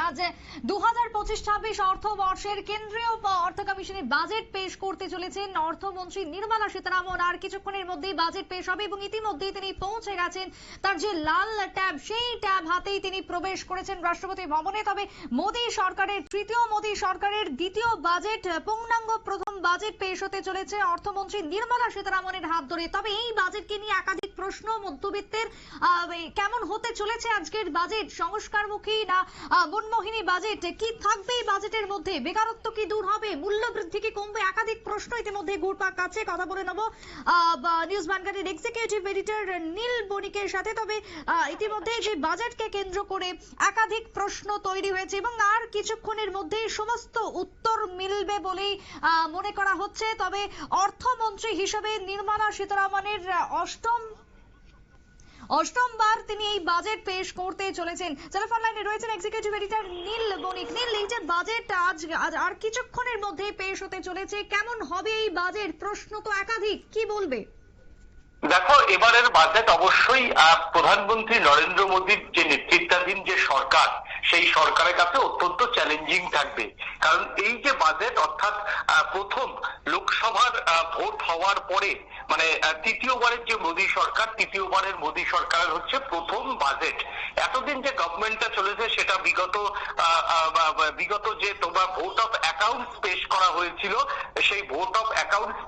আজ 2025-26 অর্থবর্ষের কেন্দ্রীয় অর্থ কমিশনের বাজেট পেশ করতে চলেছেন অর্থমন্ত্রী নির্মলা সীতারামন। আর কিছুক্ষণের মধ্যেই বাজেট পেশ হবে এবং ইতিমধ্যেই তিনি পৌঁছে গেছেন। তার যে লাল ট্যাব, সেই ট্যাব হাতেই তিনি প্রবেশ করেছেন রাষ্ট্রপতি ভবনে। তবে মোদী সরকারের তৃতীয় মোদী সরকারের দ্বিতীয় বাজেট, পূর্ণাঙ্গ প্রথম বাজেট পেশ হতে চলেছে অর্থমন্ত্রী নির্মলা সীতারামনের হাত ধরে। তবে এই বাজেটকে নিয়ে একাধিক প্রশ্ন মধ্যবিত্তের, কেমন হতে চলেছে আজকের বাজেট, সংস্কারমুখী না মনমোহিনী বাজেট, কি থাকবে এই বাজেটের মধ্যে, বেকারত্ব কি দূর হবে, মূল্য বৃদ্ধি কি কমবে, একাধিক প্রশ্ন ইতিমধ্যে ঘুরপাক খাচ্ছে। কথা বলে নেব নিউজ ভ্যানগার্ডের এক্সিকিউটিভ এডিটর নীল বণিকের সাথে। তবে ইতিমধ্যে যে বাজেটকে কেন্দ্র করে একাধিক প্রশ্ন তৈরি হয়েছে এবং আর কিছুক্ষণের মধ্যেই সমস্ত উত্তর মিলবে বলেই মনে করা হচ্ছে। তবে অর্থমন্ত্রী হিসেবে নির্মলা সীতারামনের অষ্টমবার তিনি এই বাজেট পেশ করতে চলেছেন। টেলিফোন লাইনে রয়েছেন এক্সিকিউটিভ এডিটর নীল বণিক। নীল, এই যে বাজেট আজ আর কিছুক্ষণের মধ্যে পেশ হতে চলেছে, কেমন হবে এই বাজেট? প্রশ্ন তো একাধিক, কি বলবে? দেখো, এবারের বাজেট অবশ্যই প্রধানমন্ত্রী নরেন্দ্র মোদীর যে নেতৃত্বাধীন যে সরকার, সেই সরকারের কাছে অত্যন্ত চ্যালেঞ্জিং থাকবে। কারণ এই যে বাজেট, অর্থাৎ প্রথম লোকসভার ভোট হওয়ার পরে, মানে তৃতীয়বারের যে মোদী সরকার, তৃতীয়বারের মোদী সরকারের হচ্ছে প্রথম বাজেট। এতদিন যে গভর্নমেন্টটা চলেছে সেটা বিগত যে তোমার ভোট অফ অ্যাকাউন্টস পেশ করা হয়েছিল, সেই ভোট অফ অ্যাকাউন্টস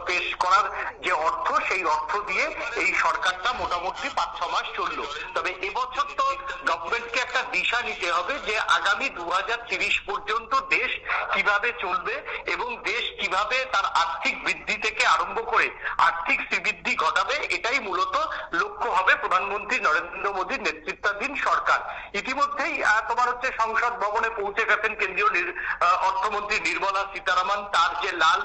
পেশ করার যে অর্থ, সেই অর্থ দিয়ে এই সরকারটা মোটামুটি 5-6 মাস চললো। তবে এবছর তো গভর্নমেন্টকে একটা দিশা নিতে হবে যে আগামী 2030 পর্যন্ত দেশ কিভাবে চলবে এবং দেশ কিভাবে তার আর্থিক বৃদ্ধি থেকে আরম্ভ করে আর্থিক শ্রীবৃদ্ধি ঘটাবে, এটাই মূলত লক্ষ্য হবে প্রধানমন্ত্রী নরেন্দ্র মোদীর নেতৃত্বাধীন সরকার। ইতিমধ্যেই তোমার হচ্ছে সংসদ ভবনে পৌঁছে গেছেন কেন্দ্রীয় অর্থমন্ত্রী নির্মলা সীতারামন। তার যে লাল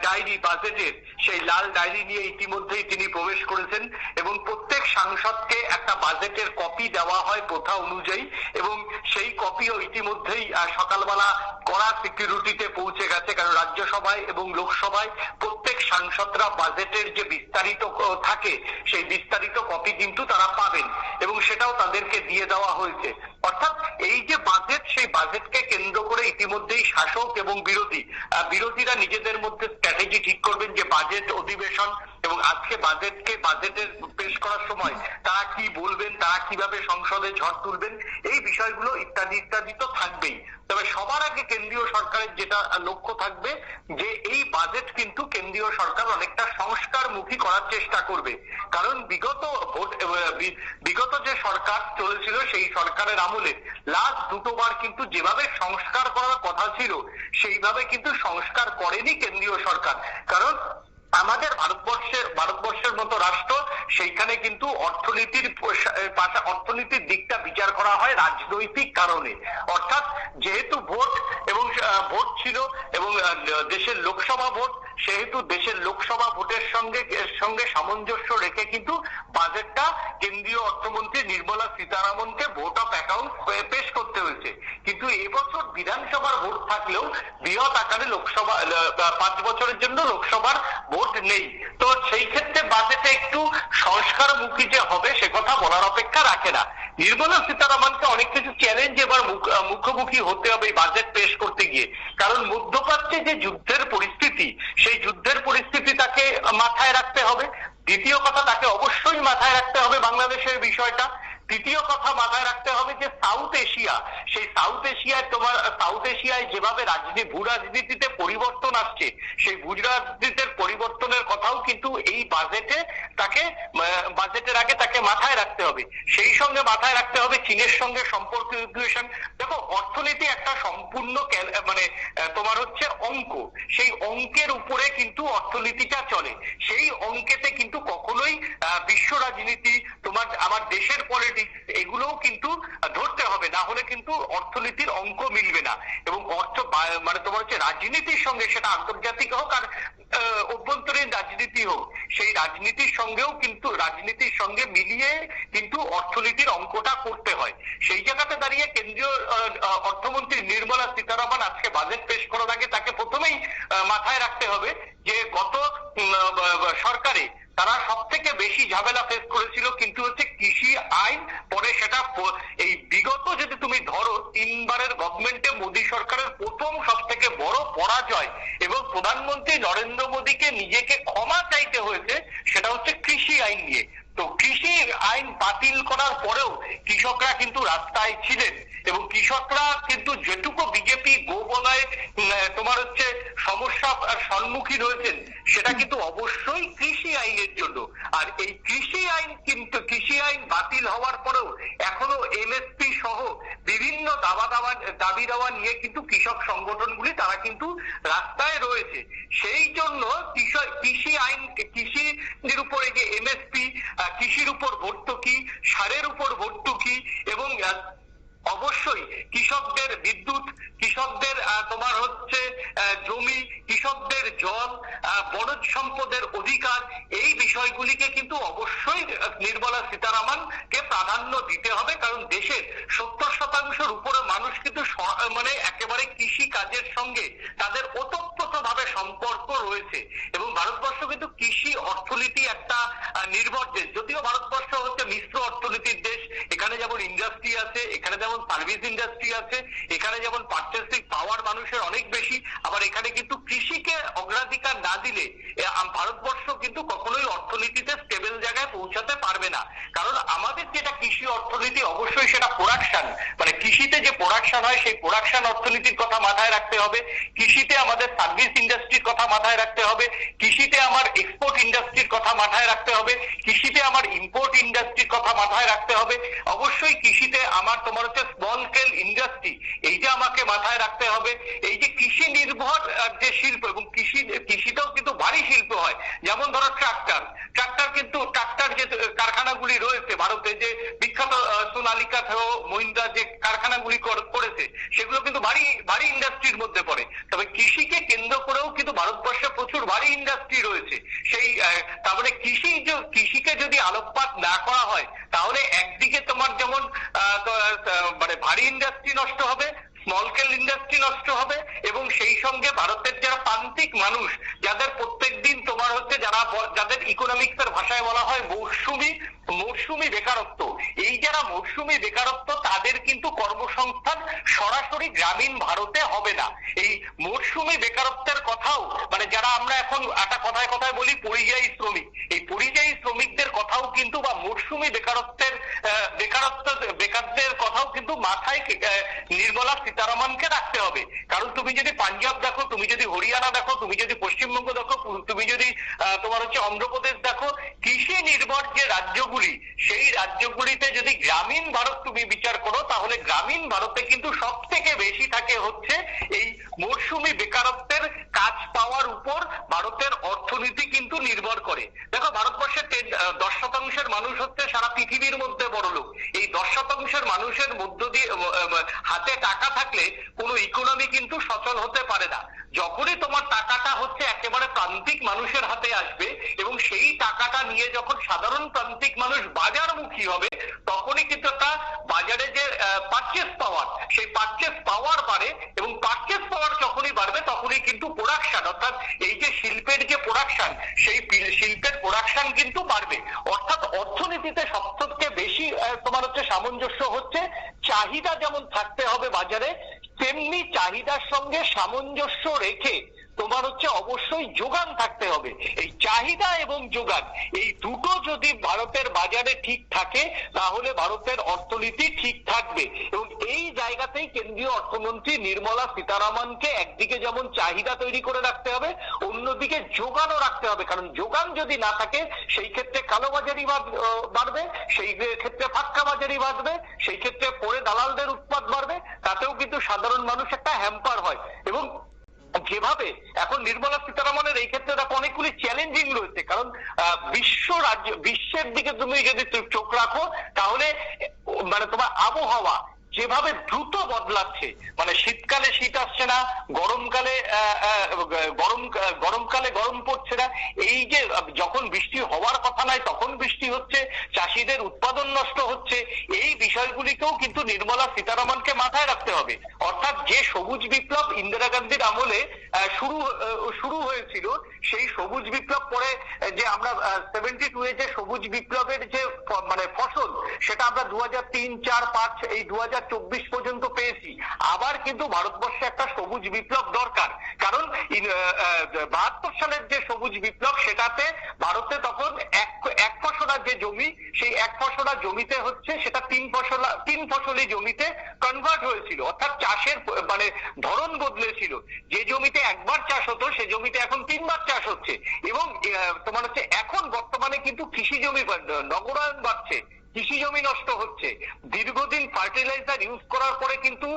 ডায়েরি বাজেটের, সেই লাল ডায়েরি নিয়ে ইতিমধ্যেই তিনি প্রবেশ করেছেন এবং প্রত্যেক সাংসদকে একটা বাজেটের কপি দেওয়া হয় প্রথা অনুযায়ী, এবং সেই কপিও ইতিমধ্যেই সকালবেলা কড়া সিকিউরিটিতে পৌঁছে গেছে। কারণ রাজ্যসভায় এবং লোকসভায় প্রত্যেক সাংসদরা বাজেটের যে বিস্তারিত থাকে, সেই বিস্তারিত কপি কিন্তু তারা পাবেন এবং সেটাও তাদেরকে দিয়ে দেওয়া হয়েছে। অর্থাৎ এই যে বাজেট, সেই বাজেটকে কেন্দ্র করে ইতিমধ্যেই শাসক এবং বিরোধীরা নিজেদের মধ্যে স্ট্র্যাটেজি ঠিক করবেন যে বাজেট অধিবেশন এবং আজকে বাজেটের পেশ করার সময় তারা কি বলবেন, তারা কিভাবে সংসদে ঝড় তুলবেন, এই বিষয়গুলো ইত্যাদি ইত্যাদি তো থাকবেই। তবে সবার আগে কেন্দ্রীয় সরকারের যেটা লক্ষ্য থাকবে যে এই বাজেট কিন্তু কেন্দ্রীয় সরকার অনেকটা সংস্কারমুখী করার চেষ্টা করবে। কারণ বিগত যে সরকার চলেছিল, সেই সরকারের আমলে লাস্ট দুটোবার কিন্তু যেভাবে সংস্কার করার কথা ছিল, সেইভাবে কিন্তু সংস্কার করেনি কেন্দ্রীয় সরকার। কারণ আমাদের ভারতবর্ষের মতো রাষ্ট্র, সেইখানে কিন্তু অর্থনীতির দিকটা বিচার করা হয় রাজনৈতিক কারণে। অর্থাৎ যেহেতু ভোট ছিল এবং দেশের লোকসভা ভোট, সেহেতু দেশের লোকসভা ভোটের সঙ্গে সামঞ্জস্য রেখে কিন্তু বাজেটটা কেন্দ্রীয় অর্থমন্ত্রী নির্মলা সীতারামনকে ভোট অফ অ্যাকাউন্ট পেশ করতে হয়েছে। কিন্তু এবছর বিধানসভার ভোট থাকলেও বৃহৎ আকারে 5 বছরের জন্য লোকসভার ভোট নেই। তো সেই ক্ষেত্রে বাজেটে একটু সংস্কারমুখী যে হবে, সে কথা বলার অপেক্ষা রাখে না। নির্মলা সীতারামনকে অনেক কিছু চ্যালেঞ্জ এবার মুখোমুখি হতে হবে বাজেট পেশ করতে গিয়ে। কারণ মধ্যপ্রাচ্যে যে যুদ্ধের পরিস্থিতি, সেই যুদ্ধের পরিস্থিতি তাকে মাথায় রাখতে হবে। দ্বিতীয় কথা, তাকে অবশ্যই মাথায় রাখতে হবে বাংলাদেশের বিষয়টা। তৃতীয় কথা মাথায় রাখতে হবে যে সাউথ এশিয়ায় যেভাবে ভূ রাজনীতিতে পরিবর্তন আসছে, সেই ভূ রাজনীতির পরিবর্তনের কথাও কিন্তু এই বাজেটের আগে তাকে মাথায় রাখতে হবে। সেই সঙ্গে মাথায় রাখতে হবে চীনের সঙ্গে সম্পর্ক রিগুলেশন। দেখো, অর্থনীতি একটা সম্পূর্ণ তোমার হচ্ছে অঙ্ক, সেই অঙ্কের উপরে কিন্তু অর্থনীতিটা চলে। সেই অঙ্কেতে কিন্তু কখনোই বিশ্ব রাজনীতি, আমার দেশের পলিটিক্স, এগুলোও কিন্তু ধরতে হবে, না হলে কিন্তু অর্থনীতির অঙ্ক মিলবে না। এবং তোমার হচ্ছে রাজনীতির সঙ্গে, সেটা আন্তর্জাতিক হোক আর অভ্যন্তরীণ রাজনীতি হোক, সেই রাজনীতির সঙ্গে মিলিয়ে কিন্তু অর্থনীতির অঙ্কটা করতে হয়। সেই জায়গাতে দাঁড়িয়ে কেন্দ্রীয় অর্থমন্ত্রী নির্মলা সীতারামন আজকে বাজেট পেশ করার আগে তাকে প্রথমেই মাথায় রাখতে হবে যে গত সরকারে তারা সব থেকে বেশি ঝামেলা ফেস করেছিল কিন্তু হচ্ছে কৃষি আইন। পরে সেটা এই বিগত যদি তুমি ধরো 3বারের গভর্নমেন্টে মোদী সরকারের প্রথম সব থেকে বড় পরাজয় এবং প্রধানমন্ত্রী নরেন্দ্র মোদীকে নিজেকে ক্ষমা চাইতে হয়েছে সেটা হচ্ছে কৃষি আইন নিয়ে। তো কৃষি আইন বাতিল করার পরেও কৃষকরা কিন্তু রাস্তায় ছিলেন এবং কৃষকরা কিন্তু যেটুকু বিজেপি গোবলয়ে তোমার হচ্ছে সমস্যার সম্মুখীন হয়েছেন সেটা কিন্তু অবশ্যই কৃষি আইনের জন্য। আর এই কৃষি আইন বাতিল হওয়ার পরেও এখনো এমএসপি সহ বিভিন্ন দাবি দাওয়া নিয়ে কিন্তু কৃষক সংগঠনগুলি তারা কিন্তু রাস্তায় রয়েছে। সেই জন্য কৃষির উপরে যে এমএসপি, কৃষির উপর ভর্তুকি, সারের উপর ভর্তুকি এবং অবশ্যই কৃষকদের বিদ্যুৎ, কৃষকদের তোমার হচ্ছে জমি, কৃষকদের জল, বনজ সম্পদের অধিকার, এই বিষয়গুলিকে কিন্তু অবশ্যই নির্মলা সীতারামনকে প্রাধান্য দিতে হবে। কারণ দেশের 70% উপরে মানুষ কিন্তু মানে একেবারে কৃষি কাজের সঙ্গে তাদের ওতপ্রোতভাবে সম্পর্ক রয়েছে এবং ভারতবর্ষ কিন্তু কৃষি অর্থনীতি একটা নির্ভর দেশ। যদিও ভারতবর্ষ হচ্ছে মিশ্র অর্থনীতির দেশ, এখানে যেমন ইন্ডাস্ট্রি আছে, এখানে যেমন সার্ভিস ইন্ডাস্ট্রি আছে, এখানে যেমন পারচেসিং পাওয়ার মানুষের অনেক বেশি, আবার এখানে কিন্তু কৃষিকে অগ্রাধিকার না দিলে ভারতবর্ষ কিন্তু কখনোই অর্থনীতিতে স্টেবল জায়গায় পৌঁছাতে পারবে না। কারণ আমাদের যেটা কৃষি অর্থনীতি অবশ্যই সেটা প্রোডাকশন, মানে কৃষিতে যে প্রোডাকশন হয় সেই প্রোডাকশন অর্থনীতির কথা মাথায় রাখতে হবে, কৃষিতে আমাদের সার্ভিস ইন্ডাস্ট্রির কথা মাথায় রাখতে হবে, কৃষিতে আমার এক্সপোর্ট ইন্ডাস্ট্রির কথা মাথায় রাখতে হবে, কৃষিতে আমার ইম্পোর্ট ইন্ডাস্ট্রির কথা মাথায় রাখতে হবে, অবশ্যই কৃষিতে আমার তোমার হচ্ছে স্মল স্কেল ইন্ডাস্ট্রি এইটা আমাকে মাথায় রাখতে হবে। এই যে কৃষি নির্ভর যে শিল্প এবং কৃষিতেও কিন্তু ভারী শিল্প হয়, যেমন ধরো ট্রাক্টর যে কারখানাগুলি রয়েছে ভারতে, যে বিখ্যাত সোনালিকা থেকে মহিন্দ্রা যে কারখানাগুলি করেছে সেগুলো কিন্তু ভারী ইন্ডাস্ট্রির মধ্যে পড়ে। তবে কৃষিকে কেন্দ্র করেও কিন্তু ভারতবর্ষে প্রচুর ভারী ইন্ডাস্ট্রি রয়েছে। সেই তারপরে কৃষিকে যদি আলোকপাত না করা হয় তাহলে একদিকে তোমার যেমন মানে ভারী ইন্ডাস্ট্রি নষ্ট হবে, স্মল স্কেল ইন্ডাস্ট্রি নষ্ট হবে এবং সেই সঙ্গে ভারতের যারা প্রান্তিক মানুষ, যাদের প্রত্যেকদিন তোমার হচ্ছে যাদের ইকোনমিক্সের ভাষায় বলা হয় মৌসুমি বেকারত্ব, এই যারা মৌসুমি বেকারত্ব তাদের কিন্তু কর্মসংস্থান সরাসরি গ্রামীণ ভারতে হবে না। এই মৌসুমি বেকারত্বের কথাও মানে যারা আমরা এখন একটা কথায় বলি পরিযায়ী শ্রমিক, এই পরিযায়ী শ্রমিকদের কথাও কিন্তু বা মৌসুমি বেকারদের কথাও কিন্তু মাথায় নির্মলা সীতারামনকে রাখতে হবে। কারণ তুমি যদি পাঞ্জাব দেখো, তুমি যদি হরিয়ানা দেখো, তুমি যদি পশ্চিমবঙ্গ দেখো, তুমি যদি তোমার হচ্ছে অন্ধ্রপ্রদেশ দেখো, কৃষি নির্ভর যে রাজ্যগুলি সেই রাজ্যগুলিতে যদি গ্রামীণ ভারত তুমি বিচার করো তাহলে গ্রামীণ ভারতে কিন্তু সব থেকে বেশি থাকে হচ্ছে এই মৌসুমি বেকারত্বের কাজ পাওয়ার উপর ভারতের অর্থনীতি কিন্তু নির্ভর করে। দেখো ভারতবর্ষের 10% মানুষ হচ্ছে সারা পৃথিবীর মধ্যে বড় লোক। এই 10% মানুষের মধ্য দিয়ে হাতে টাকা থাকলে কোনো ইকোনমি কিন্তু সচল হতে পারে না। যখনই তোমার টাকাটা হচ্ছে একেবারে প্রান্তিক মানুষের হাতে আসবে এবং সেই টাকাটা নিয়ে যখন সাধারণ প্রান্তিক মানুষ বাজারমুখী হবে তখনই কিন্তু একটা বাজারে যে পারচেস পাওয়ার, সেই পারচেস পাওয়ার বাড়ে এবং পারচেস পাওয়ার যখনই বাড়বে তখনই কিন্তু প্রোডাকশন, অর্থাৎ এই যে শিল্পের যে প্রোডাকশন সেই শিল্পের প্রোডাকশন কিন্তু বাড়বে। অর্থাৎ অর্থনীতিতে সবথেকে বেশি তোমার হচ্ছে সামঞ্জস্য হচ্ছে চাহিদা যেমন থাকতে হবে বাজারে, তেমনি চাহিদার সঙ্গে সামঞ্জস্য রেখে তোমার হচ্ছে অবশ্যই যোগান থাকতে হবে। এই চাহিদা এবং যোগান এই দুটো যদি ভারতের বাজারে ঠিক থাকে তাহলে ভারতের অর্থনীতি ঠিক থাকবে এবং এই জায়গাতেই কেন্দ্রীয় অর্থমন্ত্রী নির্মলা সীতারামনকে একদিকে যেমন চাহিদা তৈরি করে রাখতে হবে, অন্যদিকে যোগানও রাখতে হবে। কারণ যোগান যদি না থাকে সেই ক্ষেত্রে কালোবাজারি বাড়বে, সেই ক্ষেত্রে ফাক্কা বাজারি বাড়বে, সেই ক্ষেত্রে পরে দালালদের উৎপাত বাড়বে, তাতেও কিন্তু সাধারণ মানুষ একটা হ্যাম্পার হয়। এবং যেভাবে এখন নির্মলা সীতারামনের এই ক্ষেত্রে দেখো অনেকগুলি চ্যালেঞ্জিং রয়েছে, কারণ বিশ্বের দিকে তুমি যদি চোখ রাখো তাহলে মানে তোমার আবহাওয়া যেভাবে দ্রুত বদলাচ্ছে, মানে শীতকালে শীত আসছে না, গরমকালে গরমকালে গরম পড়ছে না, এই যে যখন বৃষ্টি হওয়ার কথা নয় তখন বৃষ্টি হচ্ছে, চাষিদের উৎপাদন নষ্ট হচ্ছে, এই বিষয়গুলিকেও কিন্তু নির্মলা সীতারামনকে মাথায় রাখতে হবে। অর্থাৎ যে সবুজ বিপ্লব ইন্দিরা গান্ধীর আমলে শুরু হয়েছিল, সেই সবুজ বিপ্লব পরে যে আমরা 72 যে সবুজ বিপ্লবের যে মানে ফসল, সেটা আমরা 2003, 4, 5 এই 2024 পর্যন্ত পেয়েছি। আবার কিন্তু ভারতবর্ষে একটা সবুজ বিপ্লব দরকার, কারণ 72 সালের যে সবুজ বিপ্লব, সেটাতে ভারতে তখন এক ফসলা যে জমি, সেই এক ফসলা জমিতে হচ্ছে সেটা তিন ফসলি জমিতে কনভার্ট হয়েছিল। অর্থাৎ চাষের মানে ধরন বদলেছিল। যে জমিতে একবার চাষ হতো সে জমিতে এখন 3বার চাষ হচ্ছে। এবং তোমার হচ্ছে এখন বর্তমানে কিন্তু কৃষি জমি নগরায়ন বাড়ছে, কৃষি জমি নষ্ট হচ্ছে। দীর্ঘদিন ফার্টিলাইজার ইউজ করার পরে কিন্তু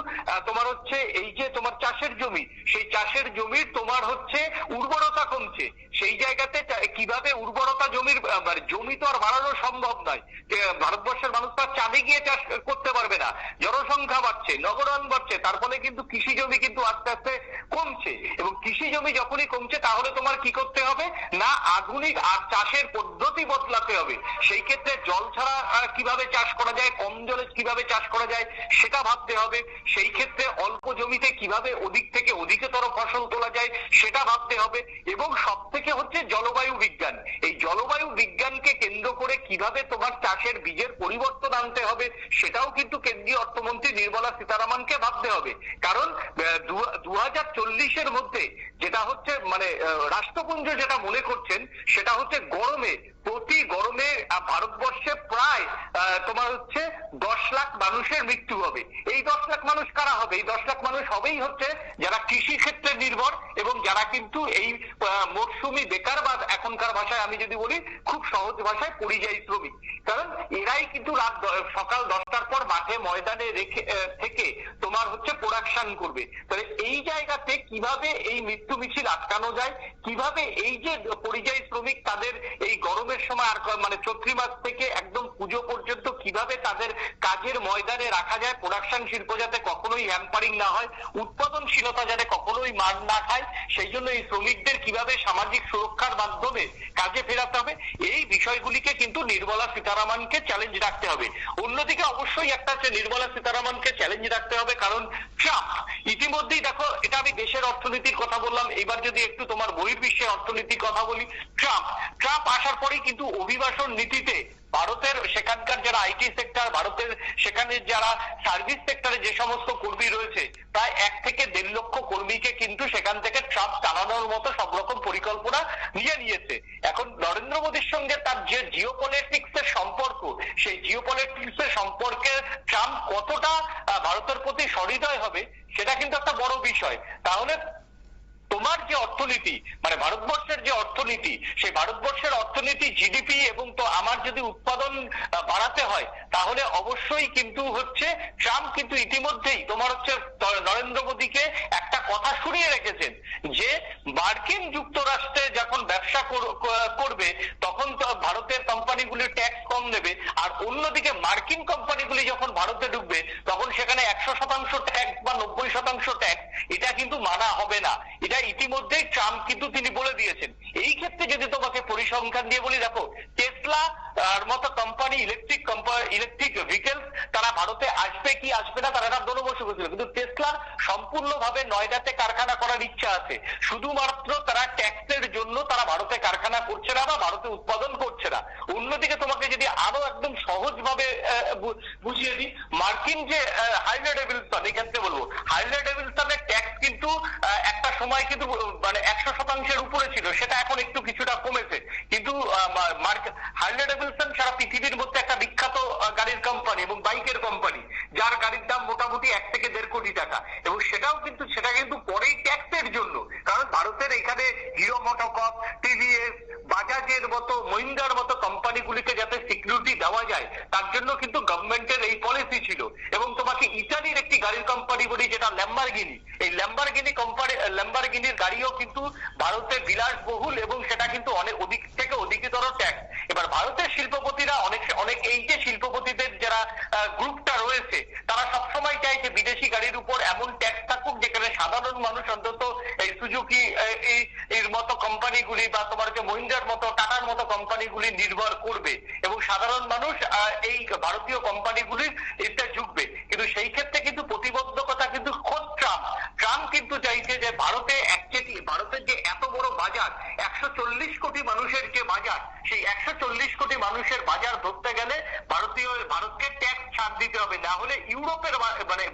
তোমার হচ্ছে এই যে তোমার চাষের জমি, সেই চাষের জমির তোমার হচ্ছে উর্বরতা কমছে। সেই জায়গাতে কিভাবে উর্বরতা জমি তো আর বাড়ানো সম্ভব নয়। ভারতবর্ষের মানুষ তো আর চাঁদে গিয়ে চাষ করতে পারবে না। জনসংখ্যা বাড়ছে, নগরায়ন বাড়ছে, তার ফলে কিন্তু কৃষি জমি কিন্তু আস্তে আস্তে কমছে। এবং কৃষি জমি যখনই কমছে, তাহলে তোমার কি করতে হবে না, আধুনিক চাষের পদ্ধতি বদলাতে হবে। সেই ক্ষেত্রে জল ছাড়া কিভাবে চাষ করা যায়, কম জলে কিভাবে চাষ করা যায় সেটা ভাবতে হবে। সেই ক্ষেত্রে অল্প জমিতে কিভাবে অধিক থেকে অধিকতর ফসল তোলা যায় সেটা ভাবতে হবে। এবং সব থেকে হচ্ছে জলবায়ু বিজ্ঞান। এই জলবায়ু বিজ্ঞানকে কেন্দ্র করে কিভাবে তোমার চাষের বীজের পরিবর্তন আনতে হবে, সেটাও কিন্তু কেন্দ্রীয় অর্থমন্ত্রী নির্মলা সীতারামনকে ভাবতে হবে। কারণ 2040-এর মধ্যে যেটা হচ্ছে মানে রাষ্ট্রপুঞ্জ যেটা মনে করছেন, সেটা হচ্ছে প্রতি গরমে ভারতবর্ষে প্রায় তোমার হচ্ছে 10 লাখ মানুষের মৃত্যু হবে। এই 10 লাখ মানুষ কারা হবে? এই 10 লাখ মানুষ হবেই হচ্ছে যারা কৃষি ক্ষেত্রে নির্ভর এবং যারা কিন্তু এই মরশুমি বেকার, বা এখনকার ভাষায় আমি যদি বলি খুব সহজ ভাষায় পরিযায়ী শ্রমিক। কারণ এরাই কিন্তু সকাল 10টার পর মাঠে ময়দানে থেকে তোমার হচ্ছে প্রোডাকশন করবে। তাহলে এই জায়গাতে কিভাবে এই মৃত্যু মিছিল আটকানো যায়, কিভাবে এই যে পরিযায়ী শ্রমিক তাদের এই গরমের সময় আর মানে চৈত্র মাস থেকে একদম পুজো পর্যন্ত কিভাবে তাদের কাজের ময়দানে রাখা যায়, প্রোডাকশন শিল্প যাতে কখনোই হ্যাম্পারিং না হয়, উৎপাদনশীলতা যাতে কখনোই মার না খায়, সেই জন্য এই শ্রমিকদের কিভাবে সামাজিক সুরক্ষার মাধ্যমে কাজে ফেরাতে হবে, এই বিষয়গুলিকে কিন্তু নির্মলা সীতারামনকে চ্যালেঞ্জ রাখতে হবে। অন্যদিকে অবশ্যই একটা নির্মলা সীতারামনকে চ্যালেঞ্জ রাখতে হবে, কারণ ট্রাম্প ইতিমধ্যেই দেখো, এটা আমি দেশের অর্থনীতির কথা বললাম, এবার যদি একটু তোমার বহির্বিশ্বের অর্থনীতির কথা বলি, ট্রাম্প আসার পরেই কিন্তু অভিবাসন নীতিতে ভারতের সেখানকার যারা আইটি সেক্টর, ভারতের সেখানে যারা সার্ভিস সেক্টরে যে সমস্ত কর্মী রয়েছে, প্রায় 1 থেকে 1.5 লক্ষ কর্মীকে কিন্তু সেখান থেকে ট্রাম্প চালানোর মতো সব রকম পরিকল্পনা নিয়েছে। এখন নরেন্দ্র মোদীর সঙ্গে তার যে জিওপলিটিক্স এর সম্পর্ক, সেই জিওপলিটিক্স এর সম্পর্কে ট্রাম্প কতটা ভারতের প্রতি সহৃদয় হবে, সেটা কিন্তু একটা বড় বিষয়। তাহলে তোমার যে অর্থনীতি, মানে ভারতবর্ষের যে অর্থনীতি, সেই ভারতবর্ষের অর্থনীতি জিডিপি এবং তো আমার যদি উৎপাদন বাড়াতে হয়, তাহলে অবশ্যই কিন্তু হচ্ছে ট্রাম্প কিন্তু ইতিমধ্যেই তোমার হচ্ছে নরেন্দ্র মোদীকে একটা কথা শুনিয়ে রেখেছেন যে মার্কিন যুক্তরাষ্ট্রে যখন ব্যবসা করবে তখন তো ভারতের কোম্পানিগুলি ট্যাক্স কম নেবে, আর অন্যদিকে মার্কিন কোম্পানিগুলি যখন ভারতে ঢুকবে তখন সেখানে 100% ট্যাক্স বা 90% ট্যাক্স, এটা কিন্তু মানা হবে না। এটা ইতিমধ্যেই ট্রাম্প কিন্তু তিনি বলে দিয়েছেন। এই ক্ষেত্রে যদি তোমাকে পরিসংখ্যান দিয়ে বলি, দেখো টেসলা আর মতো কোম্পানি ইলেকট্রিক ভেহিকেলস তারা ভারতে আসবে কি আসবে না, তারা দোনো বসে বসেছিল, কিন্তু টেসলা সম্পূর্ণভাবে নয়ডাতে কারখানা করার ইচ্ছা আছে। শুধুমাত্র তারা ট্যাক্সের জন্য তারা ভারতে কারখানা করছে না বা ভারতে উৎপাদন করছে না। অন্যদিকে তোমাকে যদি আরো একদম সহজভাবে বুঝিয়ে দিই, মার্কিন যে হার্লে ডেভিডসন, এক্ষেত্রে বলবো হার্লে ডেভিডসনের ট্যাক্স কিন্তু একটা সময় কিন্তু মানে 100%-এর উপরে ছিল, সেটা এখন একটু কিছুটা কমেছে। কিন্তু হার্লে ডেভিডসন সারা পৃথিবীর মধ্যে একটা বিখ্যাত গাড়ির কোম্পানি এবং বাইকের কোম্পানি, যার গাড়ির দাম মোটামুটি 1 থেকে 1.5 কোটি টাকা, এবং সেটা কিন্তু পরেই ট্যাক্সের জন্য। কারণ ভারতের এখানে হিরো মোটোকর্প, টিভিএস বাজাজের মতো, মহিন্দ্রার মতো কোম্পানিগুলিকে যাতে সিকিউরিটি দেওয়া যায়, তার জন্য কিন্তু গভর্নমেন্টের এই পলিসি ছিল। এবং তোমাকে ইতালির একটি গাড়ির কোম্পানি বলি যেটা ল্যাম্বরগিনি, এই ল্যাম্বরগিনির গাড়িও কিন্তু ভারতে বিলাসবহুল এবং সেটা কিন্তু অনেক অধিকতর ট্যাক্স। এবার ভারতের শিল্পপতিরা অনেক এই যে শিল্পপতিদের যারা গ্রুপটা রয়েছে, তারা সবসময় চায় যে বিদেশি গাড়ির উপর এমন ট্যাক্স থাকুক যেখানে সাধারণ মানুষ অন্তত এই সুজুকি এর মতো কোম্পানিগুলি বা তোমার যে মহিন্দ্রার মতো, টাটার মতো কোম্পানিগুলি নির্ভর করবে এবং সাধারণ মানুষ এই ভারতীয় কোম্পানিগুলির এটা ঝুঁকবে। কিন্তু সেই ক্ষেত্রে কিন্তু প্রতিবদ্ধকতা কিন্তু খোদ ট্রাম্প কিন্তু চাইছে যে ভারতের যে এত বড় বাজার, 140 কোটি মানুষের যে বাজার, সেই 140 কোটি মানুষের বাজার ধরতে গেলে ভারতকে ট্যাক্স ছাড় দিতে হবে, না হলে ইউরোপের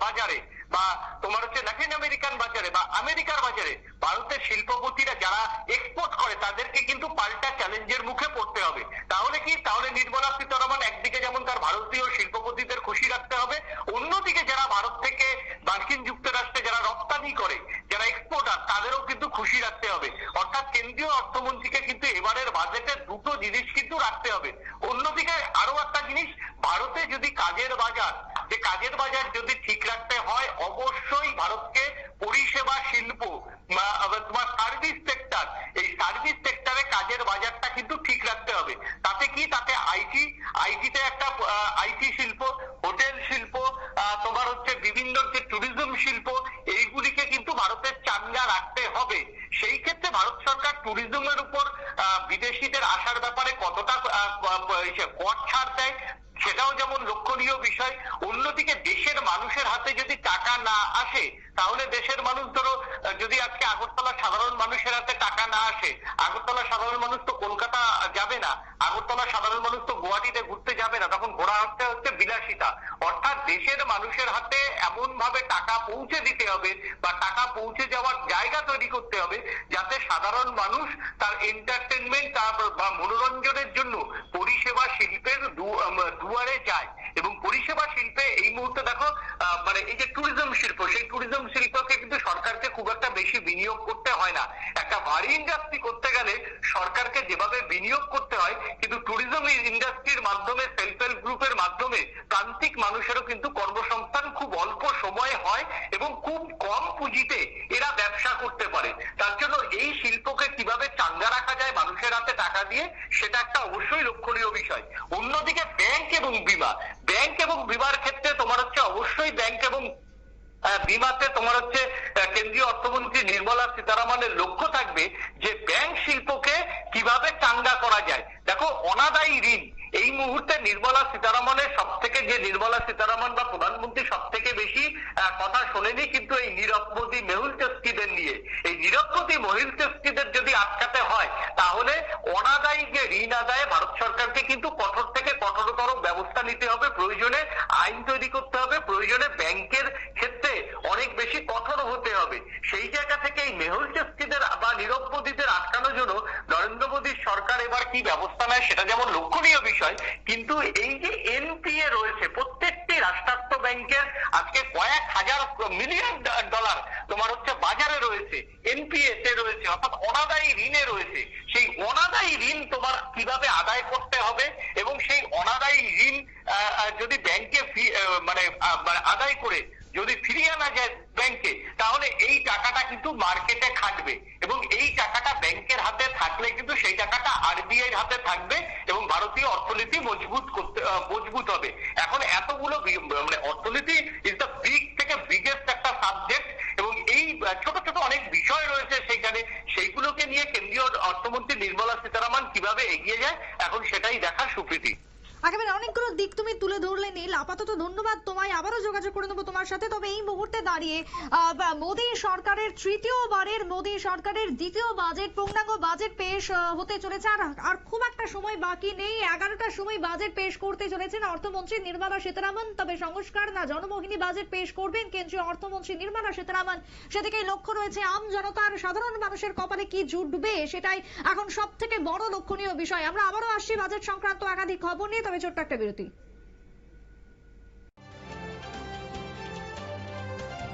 বাজারে বা তোমার হচ্ছে ল্যাটিন আমেরিকান বাজারে বা আমেরিকার বাজারে ভারতের শিল্পপতিরা যারা এক্সপোর্ট করে তাদেরকে কিন্তু পাল্টা চ্যালেঞ্জের মুখে পড়তে হবে। তাহলে নির্মলা সীতারমণ একদিকে যেমন তার ভারতীয় শিল্পপতিদের খুশি রাখতে হবে, অন্যদিকে যারা ভারত থেকে মার্কিন যুক্তরাষ্ট্রে যারা রপ্তানি করে, যারা এক্সপোর্টার, তাদেরও কিন্তু খুশি রাখতে হবে। অর্থাৎ কেন্দ্রীয় অর্থমন্ত্রীকে কিন্তু এবারের বাজেটে দুটো জিনিস কিন্তু রাখতে হবে। অন্যদিকে আরো একটা জিনিস, ভারতে যদি কাজের বাজার যদি ঠিক রাখতে হয়, অবশ্যই ভারতকে পরিষেবা শিল্প তোমার সার্ভিস সেক্টর, এই সার্ভিস সেক্টরে কাজের বাজারটা কিন্তু ঠিক রাখতে হবে। তাতে আইটিতে একটা আইটি শিল্প, হোটেল শিল্প, তোমার হচ্ছে বিভিন্ন যে ট্যুরিজম শিল্প, এইগুলিকে কিন্তু ভারতের চাঙ্গা রাখতে হবে। সেই ক্ষেত্রে ভারত সরকার ট্যুরিজমের উপর বিদেশিদের আসার ব্যাপারে কতটা কর ছাড় দেয় সেটাও যেমন লক্ষণীয় বিষয়। অন্যদিকে দেশের মানুষের হাতে যদি টাকা না আসে, তাহলে দেশের মানুষ ধরো যদি আজকে আগরতলা সাধারণ মানুষের হাতে টাকা না আসে, আগরতলা সাধারণ মানুষ তো কলকাতা যাবে না, আগরতলা সাধারণ মানুষ তো গুয়াহাটিতে ঘুরতে যাবে না, তখন ঘোরা হচ্ছে বিলাসিতা। অর্থাৎ দেশের মানুষের হাতে এমন ভাবে টাকা পৌঁছে দিতে হবে বা টাকা পৌঁছে যাওয়ার জায়গা তৈরি করতে হবে যাতে সাধারণ মানুষ তার এন্টারটেনমেন্ট বা মনোরঞ্জনের জন্য পরিষেবা শিল্পের দুয়ারে যায়। এবং পরিষেবা শিল্পে এই মুহূর্তে দেখো এই যে ট্যুরিজম শিল্প, সেই ট্যুরিজম শিল্পকে কিন্তু সরকারকে খুব একটা বেশি বিনিয়োগ করতে হয় না। একটা ভারী ইন্ডাস্ট্রি করতে গেলে সরকারকে যেভাবে বিনিয়োগ করতে হয়, কিন্তু ট্যুরিজম ইন্ডাস্ট্রির মাধ্যমে, সেলফ হেল্প গ্রুপের মাধ্যমে প্রান্তিক মানুষেরও কিন্তু কর্মসংস্থান খুব অল্প সময়ে হয় এবং খুব কম পুঁজিতে এরা ব্যবসা করতে পারে। তার জন্য এই শিল্পকে কিভাবে চাঙ্গা রাখা যায় মানুষের হাতে টাকা দিয়ে, সেটা একটা অবশ্যই লক্ষণীয় বিষয়। অন্যদিকে ব্যাংক এবং বিমার ক্ষেত্রে তোমার হচ্ছে অবশ্যই ব্যাংক এবং বিমাতে তোমার হচ্ছে কেন্দ্রীয় অর্থমন্ত্রী নির্মলা সীতারামনের লক্ষ্য থাকবে যে ব্যাংক শিল্পকে কিভাবে চাঙ্গা করা যায়। দেখো, অনাদায়ী ঋণ এই মুহূর্তে নির্মলা সীতারামন বা প্রধানমন্ত্রী সব থেকে বেশি কথা শোনেনি কিন্তু এই নীরব মোদী মেহুল চস্কিদের নিয়ে। এই নীরব মোদী মেহুল চস্কিদের যদি আটকাতে হয়, তাহলে অনাদায়ী যে ঋণ আদায়ে ভারত সরকারকে কিন্তু কঠোর থেকে কঠোরতর ব্যবস্থা নিতে হবে, প্রয়োজনে আইন তৈরি করতে হবে, প্রয়োজনে ব্যাংকের ক্ষেত্রে অনেক বেশি কঠোর হতে হবে। সেই জায়গা থেকে এই মেহুল চস্কিদের বা নীরব মোদীদের আটকানোর জন্য নরেন্দ্র মোদীর সরকার এবার কি ব্যবস্থা নেয় সেটা যেমন লক্ষণীয় বিষয়, কিন্তু এই যে এনপিএ রয়েছে, প্রত্যেকটি রাষ্ট্রায়ত্ত ব্যাংকের আজকে কয়েক হাজার মিলিয়ন ডলার তোমার হচ্ছে বাজারে রয়েছে, এনপিএ তে রয়েছে, অর্থাৎ অনাদায়ী ঋণে রয়েছে। সেই অনাদায়ী ঋণ তোমার কিভাবে আদায় করতে হবে এবং সেই অনাদায়ী ঋণ যদি ব্যাংকে আদায় করে যদি ফিরিয়ে আনা যায় ব্যাংকে, তাহলে এই টাকাটা কিন্তু মার্কেটে খাটবে এবং এই টাকাটা ব্যাংকের হাতে থাকলে কিন্তু সেই টাকাটা আরবিআই এর হাতে থাকবে এবং ভারতীয় অর্থনীতি মজবুত হবে। এখন এতগুলো অর্থনীতি ইজ দ্য বিগেস্ট একটা সাবজেক্ট এবং এই ছোট ছোট অনেক বিষয় রয়েছে সেখানে, সেইগুলোকে নিয়ে কেন্দ্রীয় অর্থমন্ত্রী নির্মলা সীতারামন কিভাবে এগিয়ে যায় এখন সেটাই দেখার। সুপ্রীতি, একেবারে অনেকগুলো দিক তুমি তুলে ধরলে নীল, আপাতত ধন্যবাদ তোমায়, আবারও যোগাযোগ করে নেবো তোমার সাথে। তবে এই মুহূর্তে দাঁড়িয়ে মোদী সরকারের তৃতীয়বারের মোদী সরকারের দ্বিতীয় বাজেট, পূর্ণাঙ্গ বাজেট পেশ হতে চলেছে। আর খুব একটা সময় বাকি নেই, 11টার সময় বাজেট পেশ করতে চলেছেন অর্থমন্ত্রী নির্মলা সীতারামন। তবে সংস্কার না জনমোহিনী বাজেট পেশ করবেন কেন্দ্রীয় অর্থমন্ত্রী নির্মলা সীতারামন, সেদিকেই লক্ষ্য রয়েছে। আম জনতার, সাধারণ মানুষের কপালে কি জুটবে সেটাই এখন সব থেকে বড় লক্ষণীয় বিষয়। আমরা আবারও আসছি বাজেট সংক্রান্ত একাধিক খবর নিয়ে, তবে ছোট্ট একটা বিরতি।